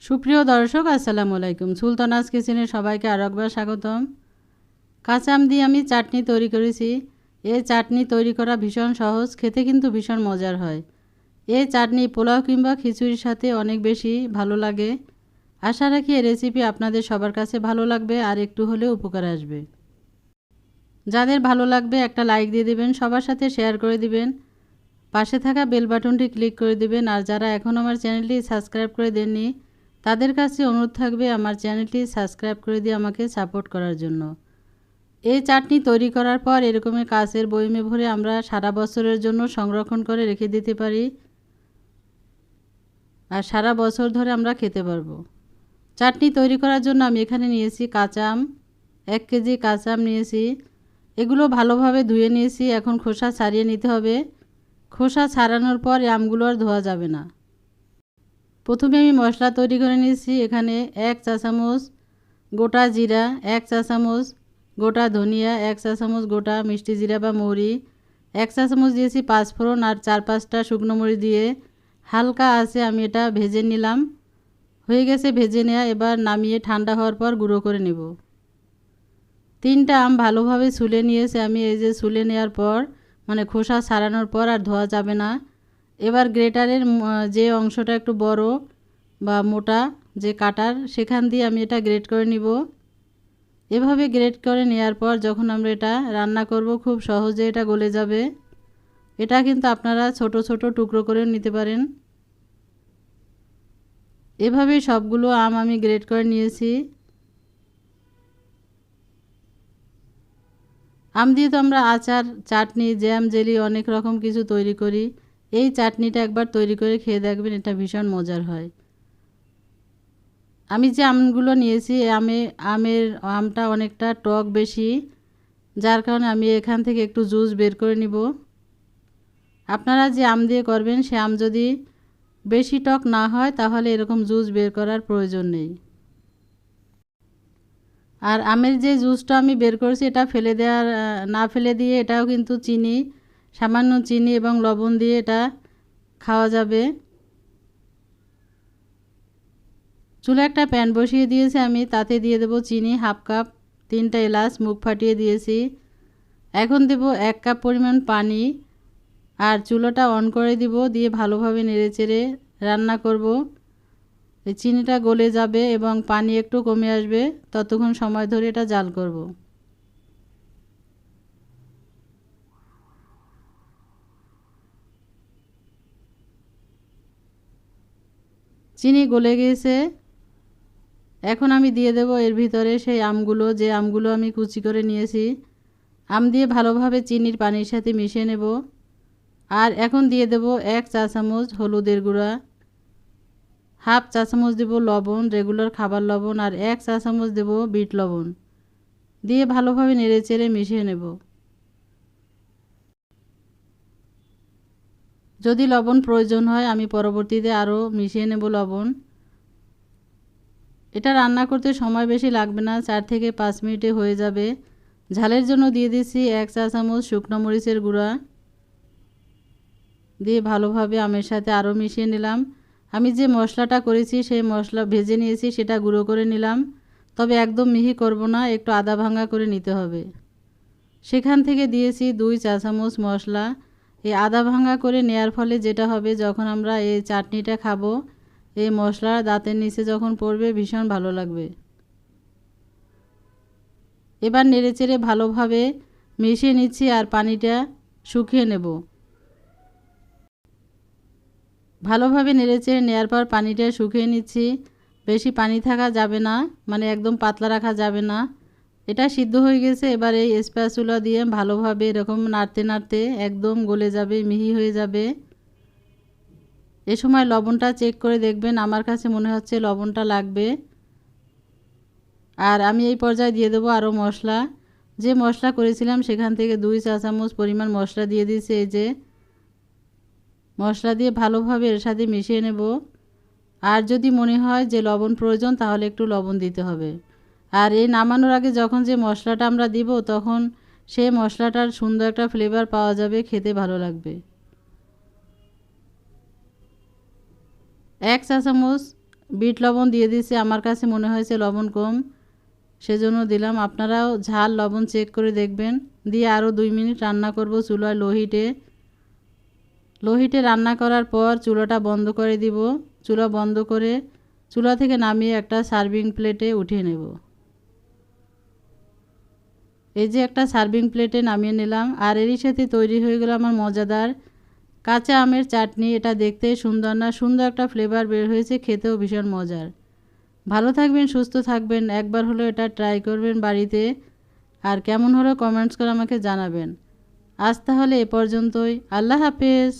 সুপ্রিয় দর্শক আসসালামু আলাইকুম। সুলতানাস কিচেনে সবাইকে আরও একবার স্বাগতম। কাঁচা আম দিয়ে আমি চাটনি তৈরি করেছি। এই চাটনি তৈরি করা ভীষণ সহজ, খেতে কিন্তু ভীষণ মজার হয়। এই চাটনি পোলাও কিংবা খিচুড়ির সাথে অনেক বেশি ভালো লাগে। আশা রাখি এই রেসিপি আপনাদের সবার কাছে ভালো লাগবে আর একটু হলেও উপকার আসবে। যাদের ভালো লাগবে একটা লাইক দিয়ে দিবেন, সবার সাথে শেয়ার করে দিবেন, পাশে থাকা বেল বাটনটি ক্লিক করে দিবেন। আর যারা এখন আমার চ্যানেলটি সাবস্ক্রাইব করে দেননি তাদের কাছে অনুরোধ থাকবে আমার চ্যানেলটি সাবস্ক্রাইব করে দিয়ে আমাকে সাপোর্ট করার জন্য। এই চাটনি তৈরি করার পর এরকমের কাচের বয়মে ভরে আমরা সারা বছরের জন্য সংরক্ষণ করে রেখে দিতে পারি আর সারা বছর ধরে আমরা খেতে পারবো। চাটনি তৈরি করার জন্য আমি এখানে নিয়েছি কাঁচা আম, 1 কেজি কাঁচা আম নিয়েছি। এগুলো ভালোভাবে ধুয়ে নিয়েছি। এখন খোসা ছাড়িয়ে নিতে হবে। খোসা ছাড়ানোর পর এই আমগুলো আর ধোয়া যাবে না। প্রথমে আমি মশলা তৈরি করে নিয়েছি। এখানে 1 চা চামচ গোটা জিরা, 1 চা চামচ গোটা ধনিয়া, 1 চা চামচ গোটা মিষ্টি জিরা বা মৌরি, 1 চা চামচ দিয়েছি পাঁচফোড়ন আর 4-5টা শুকনো মরিচ দিয়ে হালকা আছে আমি এটা ভেজে নিলাম। হয়ে গেছে ভেজে নেওয়া। এবার নামিয়ে ঠান্ডা হওয়ার পর গুঁড়ো করে নেব। 3টা আম ভালোভাবে ছুলে নিয়েছে আমি। এই যে ছুলে নেওয়ার পর মানে খোসা ছাড়ানোর পর আর ধোয়া যাবে না। এবার গ্রেটারের যে অংশটা একটু বড় বা মোটা যে কাটার, সেখান দিয়ে আমি এটা গ্রেট করে নিব। এভাবে গ্রেট করে নেওয়ার পর যখন আমরা এটা রান্না করব খুব সহজে এটা গলে যাবে। এটা কিন্তু আপনারা ছোট ছোট টুকরো করে নিতে পারেন। এভাবে সবগুলো আম আমি গ্রেট করে নিয়েছি। আম দিয়ে তো আমরা আচার, চাটনি, জ্যাম, জেলি অনেক রকম কিছু তৈরি করি। এই চাটনিটা একবার তৈরি করে খেয়ে দেখবেন, এটা ভীষণ মজার হয়। আমি যে আমগুলো নিয়েছি আমটা অনেকটা টক বেশি, যার কারণে আমি এখান থেকে একটু জুস বের করে নিব। আপনারা যে আম দিয়ে করবেন সে আম যদি বেশি টক না হয় তাহলে এরকম জুস বের করার প্রয়োজন নেই। আর আমের যে জুসটা আমি বের করেছি এটা না ফেলে দিয়ে এটাও কিন্তু সামান্য চিনি এবং লবণ দিয়ে এটা খাওয়া যাবে। চুলে একটা প্যান বসিয়ে দিয়েছি আমি, তাতে দিয়ে দেব চিনি 1/2 কাপ, 3টা এলাচ মুখ ফাটিয়ে দিয়েছি। এখন দেব 1 কাপ পরিমাণ পানি আর চুলাটা অন করে দিব। দিয়ে ভালোভাবে নেড়েচেড়ে রান্না করব। এই চিনিটা গলে যাবে এবং পানি একটু কমে আসবে, ততক্ষণ সময় ধরে এটা জাল করব। চিনি গলে গিয়েছে। এখন আমি দিয়ে দেব এর ভিতরে সেই আমগুলো, যে আমগুলো আমি কুচি করে নিয়েছি। আম দিয়ে ভালোভাবে চিনির পানির সাথে মিশিয়ে নেব। আর এখন দিয়ে দেব 1 চা চামচ হলুদের গুঁড়া, 1/2 চা চামচ দেব লবণ, রেগুলার খাবার লবণ, আর 1 চা চামচ দেব বিট লবণ। দিয়ে ভালোভাবে নেড়েচেড়ে মিশিয়ে নেব। যদি লবণ প্রয়োজন হয় আমি পরবর্তীতে আরও মিশিয়ে নেব লবণ। এটা রান্না করতে সময় বেশি লাগবে না, 4 থেকে 5 মিনিটে হয়ে যাবে। ঝালের জন্য দিয়ে দিচ্ছি 1 চা চামচ শুকনো মরিচের গুঁড়া। দিয়ে ভালোভাবে আমের সাথে আরও মিশিয়ে নিলাম। আমি যে মশলাটা করেছি সেই মশলা ভেজে নিয়েছি, সেটা গুঁড়ো করে নিলাম। তবে একদম মিহি করব না, একটু আদা ভাঙা করে নিতে হবে। সেখান থেকে দিয়েছি 2 চা চামচ মশলা। এই আদা ভাঙা করে নেয়ার ফলে যেটা হবে, যখন আমরা এই চাটনিটা খাবো এই মশলা দাঁতের নিচে যখন পড়বে ভীষণ ভালো লাগবে। এবার নেড়েচেড়ে ভালোভাবে মিশিয়ে নিচ্ছি আর পানিটা শুকিয়ে নেব। ভালোভাবে নেড়েচেড়ে নেওয়ার পর পানিটা শুকিয়ে নিচ্ছি। বেশি পানি থাকা যাবে না, মানে একদম পাতলা রাখা যাবে না। এটা সিদ্ধ হয়ে গেছে। এবার এই স্প্যাচুলা দিয়ে ভালোভাবে এরকম নাড়তে নাড়তে একদম গলে যাবে, মিহি হয়ে যাবে। এ সময় লবণটা চেক করে দেখবেন, আমার কাছে মনে হচ্ছে লবণটা লাগবে। আর আমি এই পর্যায়ে দিয়ে দেবো আরও মশলা। যে মশলা করেছিলাম সেখান থেকে 2 চা চামচ পরিমাণ মশলা দিয়ে দিয়েছি। এই যে মশলা দিয়ে ভালোভাবে এর সাথে মিশিয়ে নেব। আর যদি মনে হয় যে লবণ প্রয়োজন তাহলে একটু লবণ দিতে হবে। আর এই নামানোর আগে যখন যে মশলাটা আমরা দিব তখন সেই মশলাটার সুন্দর একটা ফ্লেভার পাওয়া যাবে, খেতে ভালো লাগবে। 1 চা চামচ বিট লবণ দিয়ে দিয়েছি, আমার কাছে মনে হয়েছে লবণ কম, সেজন্য দিলাম। আপনারাও ঝাল লবণ চেক করে দেখবেন। দিয়ে আরও 2 মিনিট রান্না করব চুলায় লো হিটে রান্না করার পর চুলাটা বন্ধ করে দিব। চুলা বন্ধ করে চুলা থেকে নামিয়ে একটা সার্ভিং প্লেটে উঠিয়ে নেব। এই যে একটা সার্ভিং প্লেটে নামিয়ে নিলাম। আর এরই সাথে তৈরি হয়ে গেল আমার মজাদার কাঁচা আমের চাটনি। এটা দেখতে সুন্দর না, সুন্দর একটা ফ্লেভার বের হয়েছে, খেতেও ভীষণ মজার। ভালো থাকবেন, সুস্থ থাকবেন, একবার হলো এটা ট্রাই করবেন বাড়িতে। আর কেমন হলো কমেন্টস করে আমাকে জানাবেন। আজ তাহলে এ পর্যন্তই। আল্লাহ হাফেজ।